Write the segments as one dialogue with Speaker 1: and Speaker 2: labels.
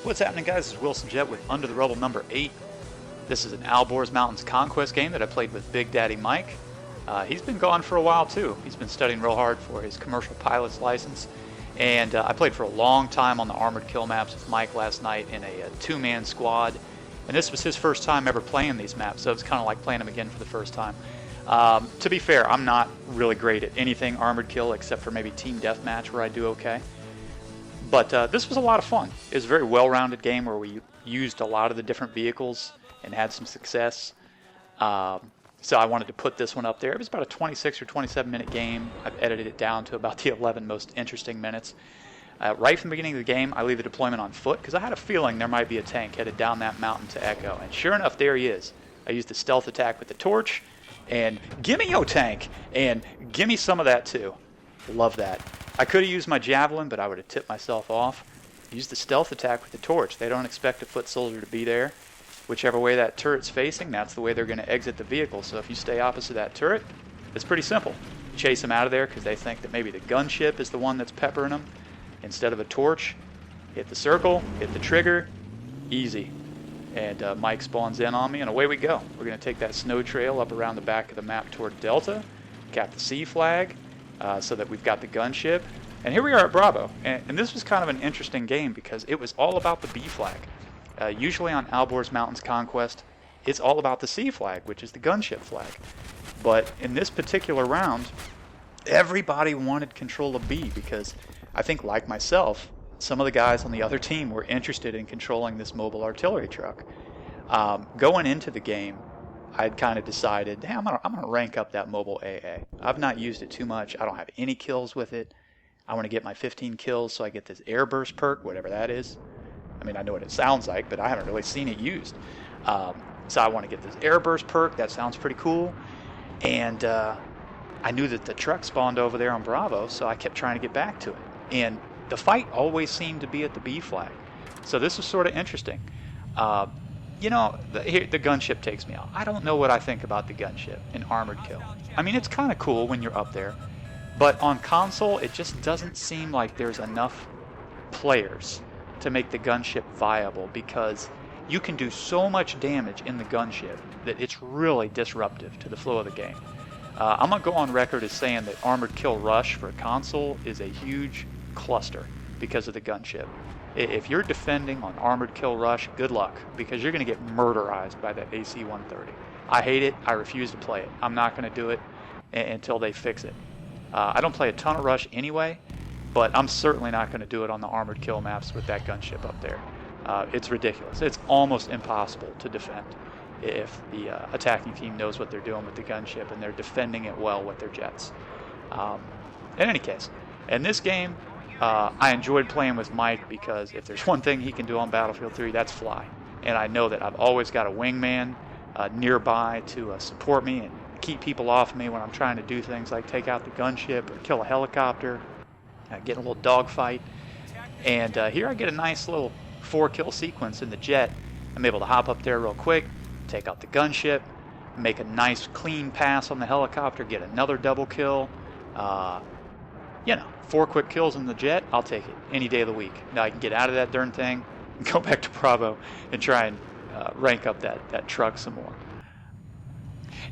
Speaker 1: What's happening, guys? This is WilsonJet with Under the Rubble number 8. This is an Alborz Mountains Conquest game that I played with Big Daddy Mike. He's been gone for a while too. He's been studying real hard for his commercial pilot's license. And I played for a long time on the armored kill maps with Mike last night in a two-man squad. And this was his first time ever playing these maps, so it's kind of like playing them again for the first time. To be fair, I'm not really great at anything armored kill except for maybe team deathmatch where I do okay. But this was a lot of fun. It was a very well-rounded game where we used a lot of the different vehicles and had some success. So I wanted to put this one up there. It was about a 26 or 27 minute game. I've edited it down to about the 11 most interesting minutes. Right from the beginning of the game, I leave the deployment on foot because I had a feeling there might be a tank headed down that mountain to Echo. And sure enough, there he is. I used the stealth attack with the torch. And gimme yo tank! And gimme some of that too. Love that. I could have used my javelin, but I would have tipped myself off. Use the stealth attack with the torch. They don't expect a foot soldier to be there. Whichever way that turret's facing, that's the way they're going to exit the vehicle. So if you stay opposite that turret, it's pretty simple. Chase them out of there because they think that maybe the gunship is the one that's peppering them instead of a torch. Hit the circle, hit the trigger, easy. And Mike spawns in on me, and away we go. We're going to take that snow trail up around the back of the map toward Delta, cap the C flag, so that we've got the gunship. And here we are at Bravo. And this was kind of an interesting game because it was all about the B flag. Usually on Alborz Mountains Conquest, it's all about the C flag, which is the gunship flag. But in this particular round, everybody wanted control of B because I think, like myself, some of the guys on the other team were interested in controlling this mobile artillery truck. Going into the game, I'd kind of decided, hey, I'm gonna rank up that mobile AA. I've not used it too much. I don't have any kills with it. I want to get my 15 kills so I get this airburst perk, whatever that is. I mean, I know what it sounds like, but I haven't really seen it used. So I want to get this airburst perk. That sounds pretty cool. And I knew that the truck spawned over there on Bravo, so I kept trying to get back to it. And the fight always seemed to be at the B flag. So this was sort of interesting. You know, the gunship takes me out. I don't know what I think about the gunship in armored kill. I mean, it's kind of cool when you're up there. But on console, it just doesn't seem like there's enough players to make the gunship viable because you can do so much damage in the gunship that it's really disruptive to the flow of the game. I'm going to go on record as saying that Armored Kill Rush for console is a huge cluster because of the gunship. If you're defending on Armored Kill Rush, good luck because you're going to get murderized by that AC-130. I hate it. I refuse to play it. I'm not going to do it until they fix it. I don't play a ton of Rush anyway, but I'm certainly not going to do it on the armored kill maps with that gunship up there. It's ridiculous. It's almost impossible to defend if the attacking team knows what they're doing with the gunship and they're defending it well with their jets. In any case, in this game, I enjoyed playing with Mike because if there's one thing he can do on Battlefield 3, that's fly. And I know that I've always got a wingman nearby to support me and keep people off me when I'm trying to do things like take out the gunship or kill a helicopter. Get a little dogfight, and here I get a nice little 4-kill sequence in the jet. I'm able to hop up there real quick, take out the gunship, make a nice clean pass on the helicopter, get another double kill. 4 quick kills in the jet, I'll take it any day of the week. Now I can get out of that darn thing and go back to Bravo and try and rank up that truck some more.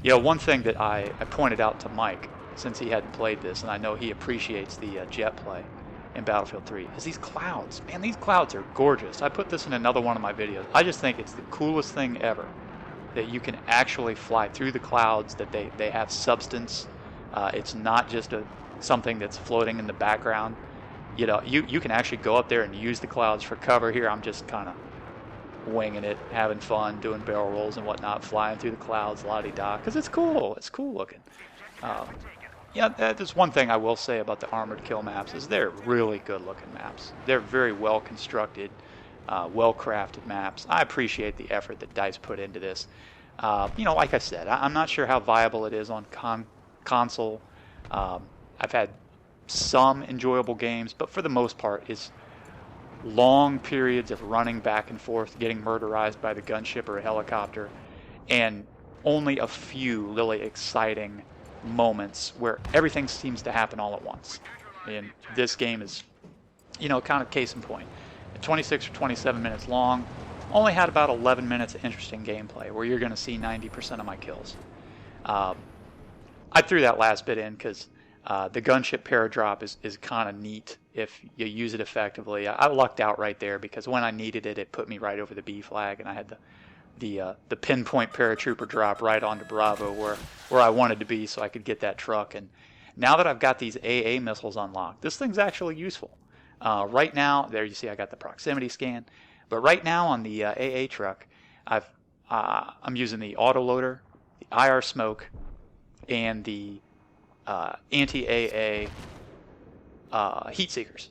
Speaker 1: You know, one thing that I pointed out to Mike, since he hadn't played this, and I know he appreciates the jet play in Battlefield 3, is these clouds. Man, these clouds are gorgeous. I put this in another one of my videos. I just think it's the coolest thing ever, that you can actually fly through the clouds, that they have substance. It's not just something that's floating in the background. You know, you can actually go up there and use the clouds for cover. Here I'm just kind of winging it, having fun, doing barrel rolls and whatnot, flying through the clouds, la-di-da, because it's cool. It's cool looking. There's one thing I will say about the armored kill maps is they're really good looking maps. They're very well constructed, well crafted maps. I appreciate the effort that DICE put into this. Like I said, I'm not sure how viable it is on console. I've had some enjoyable games, but for the most part it's long periods of running back and forth, getting murderized by the gunship or a helicopter, and only a few really exciting moments where everything seems to happen all at once. And this game is, kind of case in point. 26 or 27 minutes long. Only had about 11 minutes of interesting gameplay where you're going to see 90% of my kills. I threw that last bit in because the gunship paradrop is kind of neat if you use it effectively. I lucked out right there because when I needed it, it put me right over the B flag, and I had the pinpoint paratrooper drop right onto Bravo where I wanted to be so I could get that truck. And now that I've got these AA missiles unlocked, this thing's actually useful. Right now, there you see I got the proximity scan, but right now on the AA truck, I'm using the autoloader, the IR smoke, and the anti-AA heat seekers.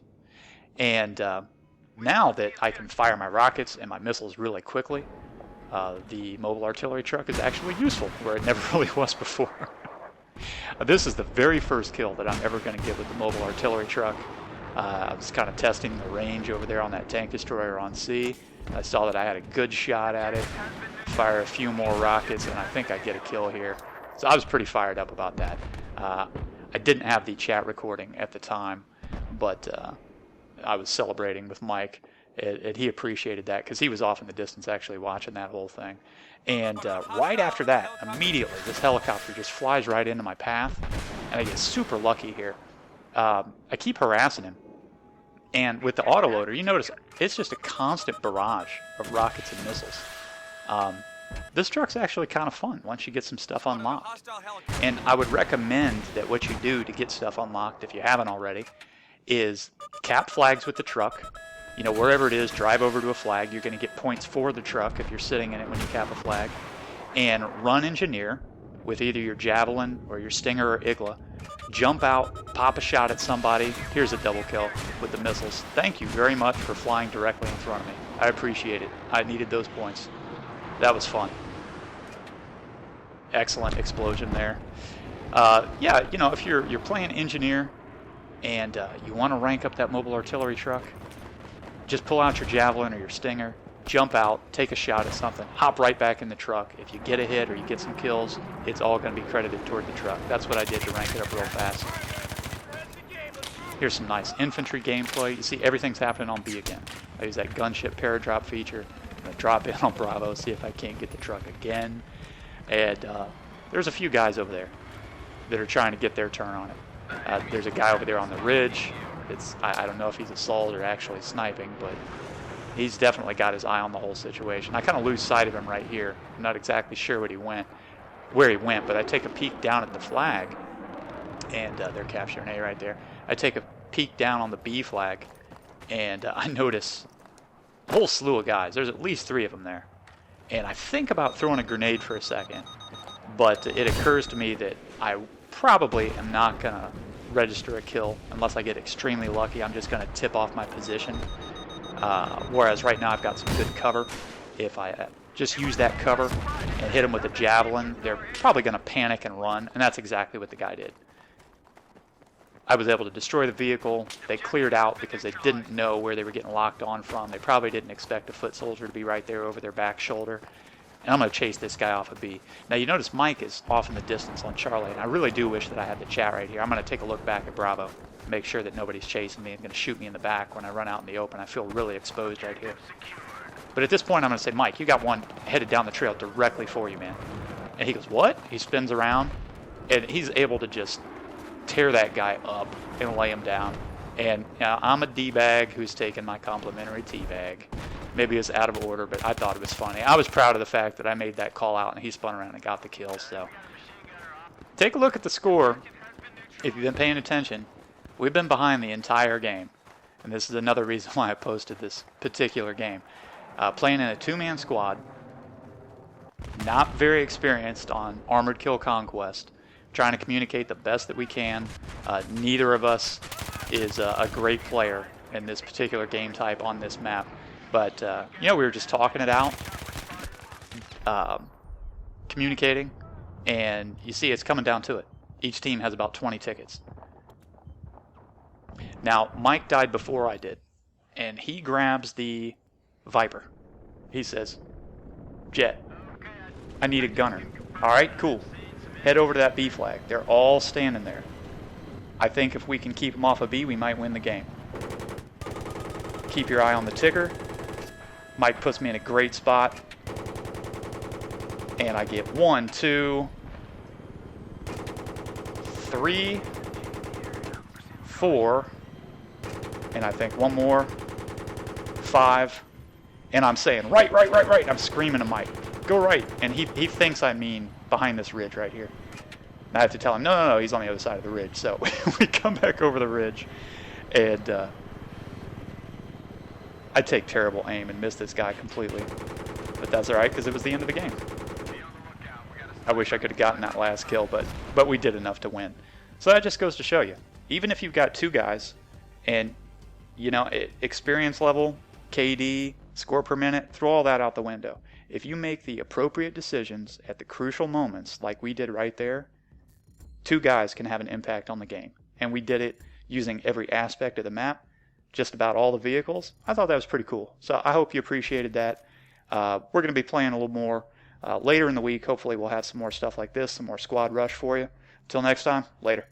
Speaker 1: And now that I can fire my rockets and my missiles really quickly, the mobile artillery truck is actually useful where it never really was before. This is the very first kill that I'm ever going to get with the mobile artillery truck. I was kind of testing the range over there on that tank destroyer on C. I saw that I had a good shot at it, fire a few more rockets, and I think I'd get a kill here. So I was pretty fired up about that. I didn't have the chat recording at the time, but I was celebrating with Mike, and he appreciated that because he was off in the distance actually watching that whole thing. And right after that, immediately, this helicopter just flies right into my path, and I get super lucky here. I keep harassing him, and with the autoloader, you notice it's just a constant barrage of rockets and missiles. This truck's actually kind of fun once you get some stuff unlocked. And I would recommend that what you do to get stuff unlocked, if you haven't already, is cap flags with the truck. You know, wherever it is, drive over to a flag. You're going to get points for the truck if you're sitting in it when you cap a flag. And run engineer with either your Javelin or your Stinger or Igla. Jump out, pop a shot at somebody. Here's a double kill with the missiles. Thank you very much for flying directly in front of me. I appreciate it. I needed those points. That was fun. Excellent explosion there. Yeah, you know, if you're playing engineer and you want to rank up that mobile artillery truck, just pull out your Javelin or your Stinger, jump out, take a shot at something, hop right back in the truck. If you get a hit or you get some kills, it's all going to be credited toward the truck. That's what I did to rank it up real fast. Here's some nice infantry gameplay. You see everything's happening on B again. I use that gunship paradrop feature. I'm going to drop in on Bravo, see if I can't get the truck again. And there's a few guys over there that are trying to get their turn on it. There's a guy over there on the ridge. I don't know if he's assault or actually sniping, but he's definitely got his eye on the whole situation. I kind of lose sight of him right here. I'm not exactly sure where he went, but I take a peek down at the flag, and they're capturing A right there. I take a peek down on the B flag, and I notice a whole slew of guys. There's at least 3 of them there. And I think about throwing a grenade for a second, but it occurs to me that I probably am not going to register a kill unless I get extremely lucky. I'm just going to tip off my position. Whereas right now I've got some good cover. If I just use that cover and hit them with a Javelin, they're probably going to panic and run, and that's exactly what the guy did. I was able to destroy the vehicle. They cleared out because they didn't know where they were getting locked on from. They probably didn't expect a foot soldier to be right there over their back shoulder. And I'm going to chase this guy off of B. Now you notice Mike is off in the distance on Charlie, and I really do wish that I had the chat right here. I'm going to take a look back at Bravo, make sure that nobody's chasing me and going to shoot me in the back when I run out in the open. I feel really exposed right here. But at this point I'm going to say, Mike, you got one headed down the trail directly for you, man. And he goes, what? He spins around, and he's able to just tear that guy up and lay him down. And I'm a D-bag who's taking my complimentary T-bag. Maybe it's out of order, but I thought it was funny. I was proud of the fact that I made that call out and he spun around and got the kill. So take a look at the score. If you've been paying attention, we've been behind the entire game. And this is another reason why I posted this particular game. Playing in a 2-man squad, not very experienced on Armored Kill Conquest, trying to communicate the best that we can. Neither of us is a great player in this particular game type on this map. But, you know, we were just talking it out, communicating, and you see it's coming down to it. Each team has about 20 tickets. Now, Mike died before I did, and he grabs the Viper. He says, Jet, I need a gunner. All right, cool. Head over to that B flag. They're all standing there. I think if we can keep them off of B, we might win the game. keep your eye on the ticker. Mike puts me in a great spot. And I get 1, 2, 3, 4, and I think one more, 5, and I'm saying right, right, right, right. I'm screaming to Mike, go right, and he thinks I mean behind this ridge right here. And I have to tell him, no, no, no, he's on the other side of the ridge. So we come back over the ridge, and I take terrible aim and miss this guy completely. But that's all right, because it was the end of the game. I wish I could have gotten that last kill, but we did enough to win. So that just goes to show you, even if you've got 2 guys, and you know, experience level, KD, score per minute, throw all that out the window. If you make the appropriate decisions at the crucial moments, like we did right there, 2 guys can have an impact on the game. And we did it using every aspect of the map, just about all the vehicles. I thought that was pretty cool. So I hope you appreciated that. We're going to be playing a little more later in the week. Hopefully we'll have some more stuff like this, some more squad rush for you. Until next time, later.